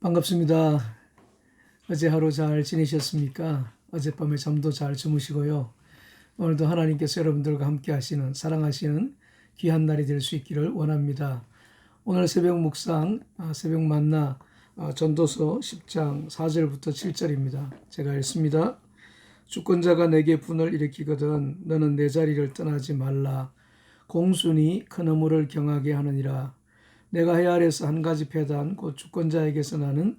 반갑습니다. 어제 하루 잘 지내셨습니까? 어젯밤에 잠도 잘 주무시고요. 오늘도 하나님께서 여러분들과 함께 하시는, 사랑하시는 귀한 날이 될 수 있기를 원합니다. 오늘 새벽 묵상, 새벽 만나 전도서 10장 4절부터 7절입니다. 제가 읽습니다. 주권자가 내게 분을 일으키거든 너는 내 자리를 떠나지 말라. 공순이 큰 허물을 경하게 하느니라. 내가 해 아래서 한 가지 패단 곧 주권자에게서 나는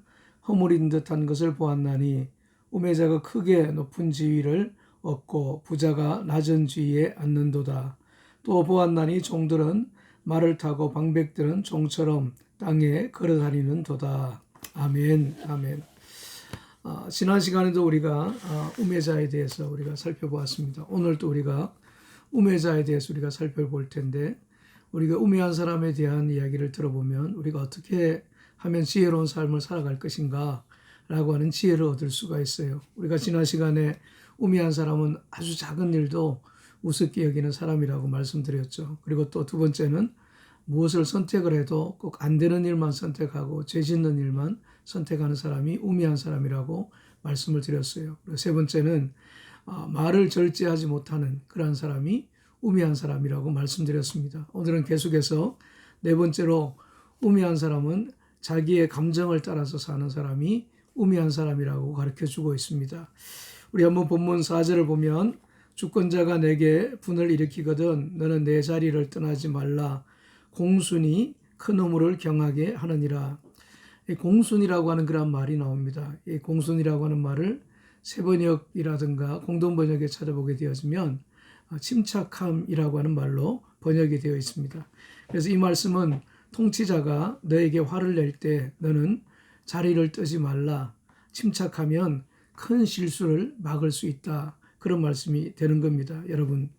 허물인 듯한 것을 보았나니 우매자가 크게 높은 지위를 얻고 부자가 낮은 지위에 앉는도다. 또 보았나니 종들은 말을 타고 방백들은 종처럼 땅에 걸어다니는도다. 아멘. 아멘. 지난 시간에도 우리가 우매자에 대해서 우리가 살펴보았습니다. 오늘도 우리가 우매자에 대해서 우리가 살펴볼 텐데, 우리가 우매한 사람에 대한 이야기를 들어보면 우리가 어떻게 하면 지혜로운 삶을 살아갈 것인가 라고 하는 지혜를 얻을 수가 있어요. 우리가 지난 시간에 우매한 사람은 아주 작은 일도 우습게 여기는 사람이라고 말씀드렸죠. 그리고 또 두 번째는 무엇을 선택을 해도 꼭 안 되는 일만 선택하고 죄 짓는 일만 선택하는 사람이 우매한 사람이라고 말씀을 드렸어요. 그리고 세 번째는 말을 절제하지 못하는 그러한 사람이 우매한 사람이라고 말씀드렸습니다. 오늘은 계속해서 네 번째로 우매한 사람은 자기의 감정을 따라서 사는 사람이 우매한 사람이라고 가르쳐주고 있습니다. 우리 한번 본문 4절을 보면 주권자가 내게 분을 일으키거든 너는 내 자리를 떠나지 말라. 공순이 큰 허물을 경하게 하느니라. 이 공순이라고 하는 그런 말이 나옵니다. 이 공순이라고 하는 말을 새번역이라든가 공동번역에 찾아보게 되어지면 침착함이라고 하는 말로 번역이 되어 있습니다. 그래서 이 말씀은 통치자가 너에게 화를 낼 때 너는 자리를 뜨지 말라. 침착하면 큰 실수를 막을 수 있다. 그런 말씀이 되는 겁니다. 여러분,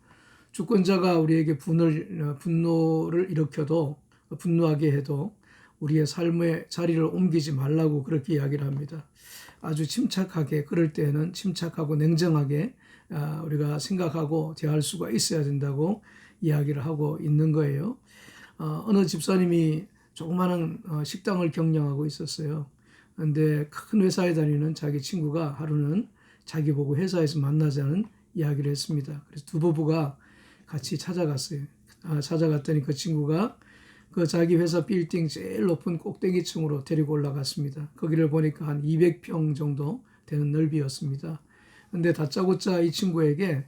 주권자가 우리에게 분노를 일으켜도, 분노하게 해도 우리의 삶의 자리를 옮기지 말라고 그렇게 이야기를 합니다. 아주 침착하게, 그럴 때는 침착하고 냉정하게 우리가 생각하고 대할 수가 있어야 된다고 이야기를 하고 있는 거예요. 어느 집사님이 조그마한 식당을 경영하고 있었어요. 그런데 큰 회사에 다니는 자기 친구가 하루는 자기 보고 회사에서 만나자는 이야기를 했습니다. 그래서 두 부부가 같이 찾아갔어요. 찾아갔더니 그 친구가 그 자기 회사 빌딩 제일 높은 꼭대기층으로 데리고 올라갔습니다. 거기를 보니까 한 200평 정도 되는 넓이였습니다. 근데 다짜고짜 이 친구에게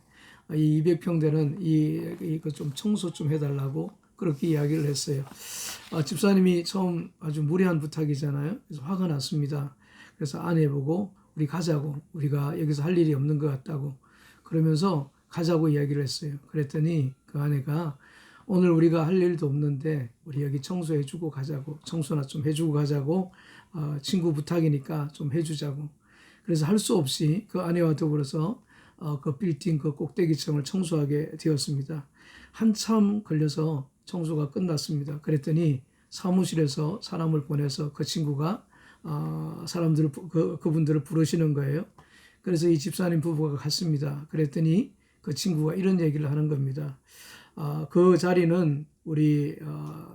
이 200평 되는 이거 좀 청소 좀 해달라고 그렇게 이야기를 했어요. 집사님이 처음 아주 무례한 부탁이잖아요. 그래서 화가 났습니다. 그래서 아내 보고 우리 가자고, 우리가 여기서 할 일이 없는 것 같다고 그러면서 가자고 이야기를 했어요. 그랬더니 그 아내가 오늘 우리가 할 일도 없는데 우리 여기 청소해주고 가자고, 청소나 좀 해주고 가자고, 친구 부탁이니까 좀 해주자고. 그래서 할 수 없이 그 아내와 더불어서 그 빌딩 그 꼭대기층을 청소하게 되었습니다. 한참 걸려서 청소가 끝났습니다. 그랬더니 사무실에서 사람을 보내서 그 친구가 그분들을 부르시는 거예요. 그래서 이 집사님 부부가 갔습니다. 그랬더니 그 친구가 이런 얘기를 하는 겁니다. 그 자리는 우리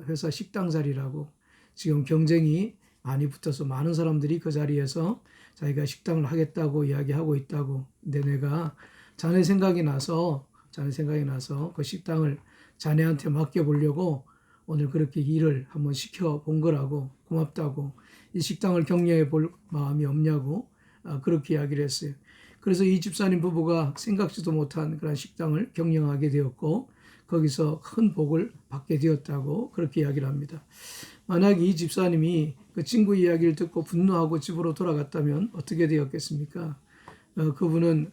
회사 식당 자리라고, 지금 경쟁이 많이 붙어서 많은 사람들이 그 자리에서 자기가 식당을 하겠다고 이야기하고 있다고. 근데 내가 자네 생각이 나서 그 식당을 자네한테 맡겨보려고 오늘 그렇게 일을 한번 시켜본 거라고, 고맙다고, 이 식당을 격려해 볼 마음이 없냐고 그렇게 이야기를 했어요. 그래서 이 집사님 부부가 생각지도 못한 그런 식당을 경영하게 되었고 거기서 큰 복을 받게 되었다고 그렇게 이야기를 합니다. 만약 이 집사님이 그 친구 이야기를 듣고 분노하고 집으로 돌아갔다면 어떻게 되었겠습니까? 그분은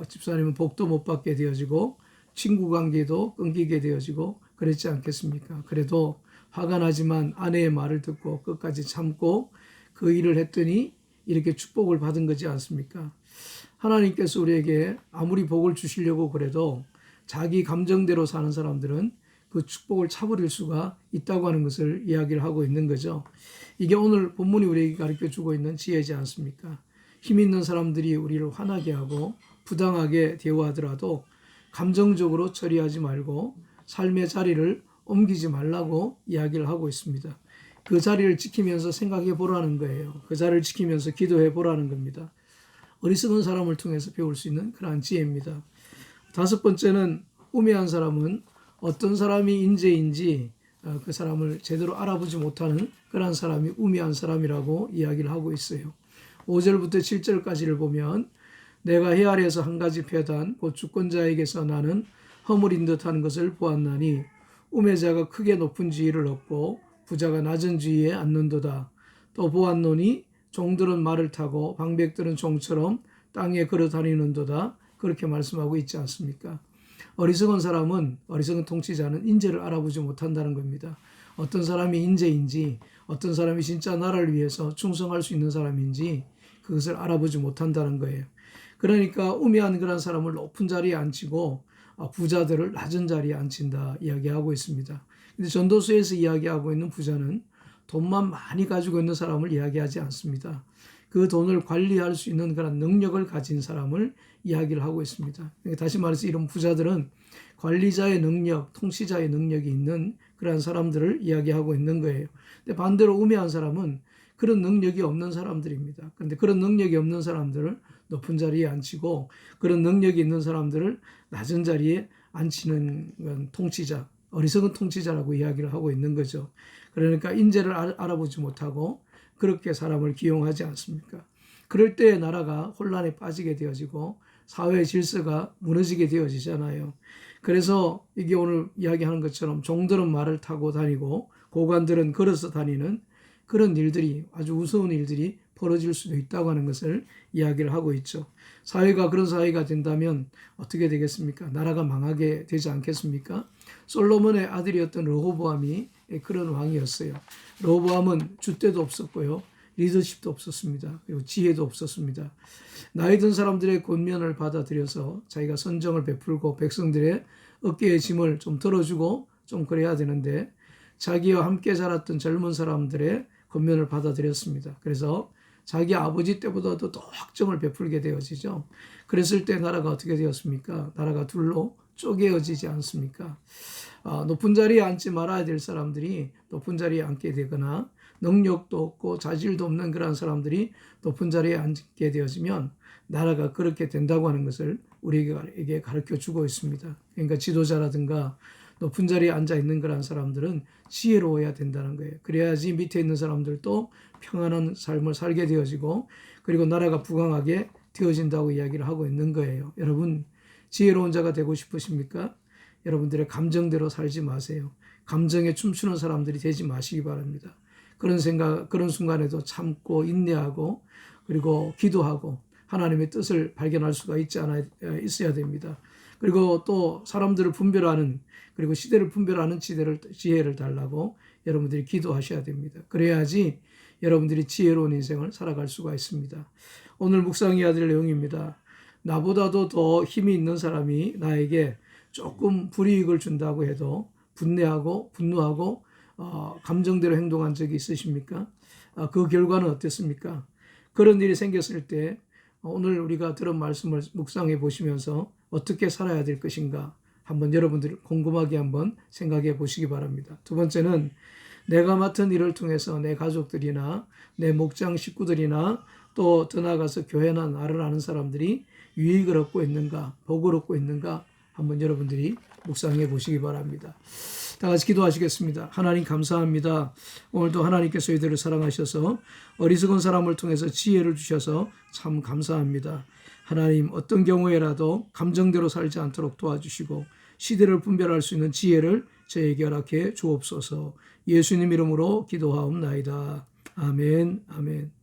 집사님은 복도 못 받게 되어지고 친구 관계도 끊기게 되어지고 그랬지 않겠습니까? 그래도 화가 나지만 아내의 말을 듣고 끝까지 참고 그 일을 했더니 이렇게 축복을 받은 거지 않습니까? 하나님께서 우리에게 아무리 복을 주시려고 그래도 자기 감정대로 사는 사람들은 그 축복을 차버릴 수가 있다고 하는 것을 이야기를 하고 있는 거죠. 이게 오늘 본문이 우리에게 가르쳐주고 있는 지혜지 않습니까? 힘 있는 사람들이 우리를 화나게 하고 부당하게 대우하더라도 감정적으로 처리하지 말고 삶의 자리를 옮기지 말라고 이야기를 하고 있습니다. 그 자리를 지키면서 생각해 보라는 거예요. 그 자리를 지키면서 기도해 보라는 겁니다. 어리석은 사람을 통해서 배울 수 있는 그러한 지혜입니다. 다섯 번째는 우매한 사람은 어떤 사람이 인재인지 그 사람을 제대로 알아보지 못하는 그러한 사람이 우매한 사람이라고 이야기를 하고 있어요. 5절부터 7절까지를 보면 내가 해 아래에서 한 가지 패단 곧 주권자에게서 나는 허물인 듯한 것을 보았나니 우매자가 크게 높은 지위를 얻고 부자가 낮은 지위에 앉는도다. 또 보았노니 종들은 말을 타고 방백들은 종처럼 땅에 걸어 다니는도다. 그렇게 말씀하고 있지 않습니까? 어리석은 사람은, 어리석은 통치자는 인재를 알아보지 못한다는 겁니다. 어떤 사람이 인재인지, 어떤 사람이 진짜 나라를 위해서 충성할 수 있는 사람인지 그것을 알아보지 못한다는 거예요. 그러니까 우매한 그런 사람을 높은 자리에 앉히고 부자들을 낮은 자리에 앉힌다 이야기하고 있습니다. 근데 전도서에서 이야기하고 있는 부자는 돈만 많이 가지고 있는 사람을 이야기하지 않습니다. 그 돈을 관리할 수 있는 그런 능력을 가진 사람을 이야기를 하고 있습니다. 다시 말해서 이런 부자들은 관리자의 능력, 통치자의 능력이 있는 그런 사람들을 이야기하고 있는 거예요. 근데 반대로 우매한 사람은 그런 능력이 없는 사람들입니다. 그런데 그런 능력이 없는 사람들을 높은 자리에 앉히고 그런 능력이 있는 사람들을 낮은 자리에 앉히는 통치자, 어리석은 통치자라고 이야기를 하고 있는 거죠. 그러니까 인재를 알아보지 못하고 그렇게 사람을 기용하지 않습니까? 그럴 때 나라가 혼란에 빠지게 되어지고 사회 질서가 무너지게 되어지잖아요. 그래서 이게 오늘 이야기하는 것처럼 종들은 말을 타고 다니고 고관들은 걸어서 다니는 그런 일들이, 아주 무서운 일들이 벌어질 수도 있다고 하는 것을 이야기를 하고 있죠. 사회가 그런 사회가 된다면 어떻게 되겠습니까? 나라가 망하게 되지 않겠습니까? 솔로몬의 아들이었던 르호보암이 그런 왕이었어요. 르호보암은 줏대도 없었고요. 리더십도 없었습니다. 그리고 지혜도 없었습니다. 나이 든 사람들의 권면을 받아들여서 자기가 선정을 베풀고 백성들의 어깨의 짐을 좀 덜어주고 좀 그래야 되는데 자기와 함께 자랐던 젊은 사람들의 권면을 받아들였습니다. 그래서 자기 아버지 때보다도 더 확정을 베풀게 되어지죠. 그랬을 때 나라가 어떻게 되었습니까? 나라가 둘로 쪼개어지지 않습니까? 높은 자리에 앉지 말아야 될 사람들이 높은 자리에 앉게 되거나 능력도 없고 자질도 없는 그런 사람들이 높은 자리에 앉게 되어지면 나라가 그렇게 된다고 하는 것을 우리에게 가르쳐 주고 있습니다. 그러니까 지도자라든가 높은 자리에 앉아 있는 그런 사람들은 지혜로워야 된다는 거예요. 그래야지 밑에 있는 사람들도 평안한 삶을 살게 되어지고 그리고 나라가 부강하게 되어진다고 이야기를 하고 있는 거예요. 여러분 지혜로운 자가 되고 싶으십니까? 여러분들의 감정대로 살지 마세요. 감정에 춤추는 사람들이 되지 마시기 바랍니다. 그런 순간에도 참고 인내하고 그리고 기도하고 하나님의 뜻을 발견할 수가 있어야 됩니다. 그리고 또 사람들을 분별하는 그리고 시대를 분별하는 지혜를 달라고 여러분들이 기도하셔야 됩니다. 그래야지 여러분들이 지혜로운 인생을 살아갈 수가 있습니다. 오늘 묵상해야 될 내용입니다. 나보다도 더 힘이 있는 사람이 나에게 조금 불이익을 준다고 해도 분내하고 분노하고 감정대로 행동한 적이 있으십니까? 그 결과는 어땠습니까? 그런 일이 생겼을 때 오늘 우리가 들은 말씀을 묵상해 보시면서 어떻게 살아야 될 것인가 한번 여러분들 궁금하게 한번 생각해 보시기 바랍니다. 두 번째는 내가 맡은 일을 통해서 내 가족들이나 내 목장 식구들이나 또 더 나아가서 교회나 나를 아는 사람들이 유익을 얻고 있는가, 복을 얻고 있는가 한번 여러분들이 묵상해 보시기 바랍니다. 다 같이 기도하시겠습니다. 하나님 감사합니다. 오늘도 하나님께서 이들을 사랑하셔서 어리석은 사람을 통해서 지혜를 주셔서 참 감사합니다. 하나님 어떤 경우에라도 감정대로 살지 않도록 도와주시고 시대를 분별할 수 있는 지혜를 저에게 허락해 주옵소서. 예수님 이름으로 기도하옵나이다. 아멘. 아멘.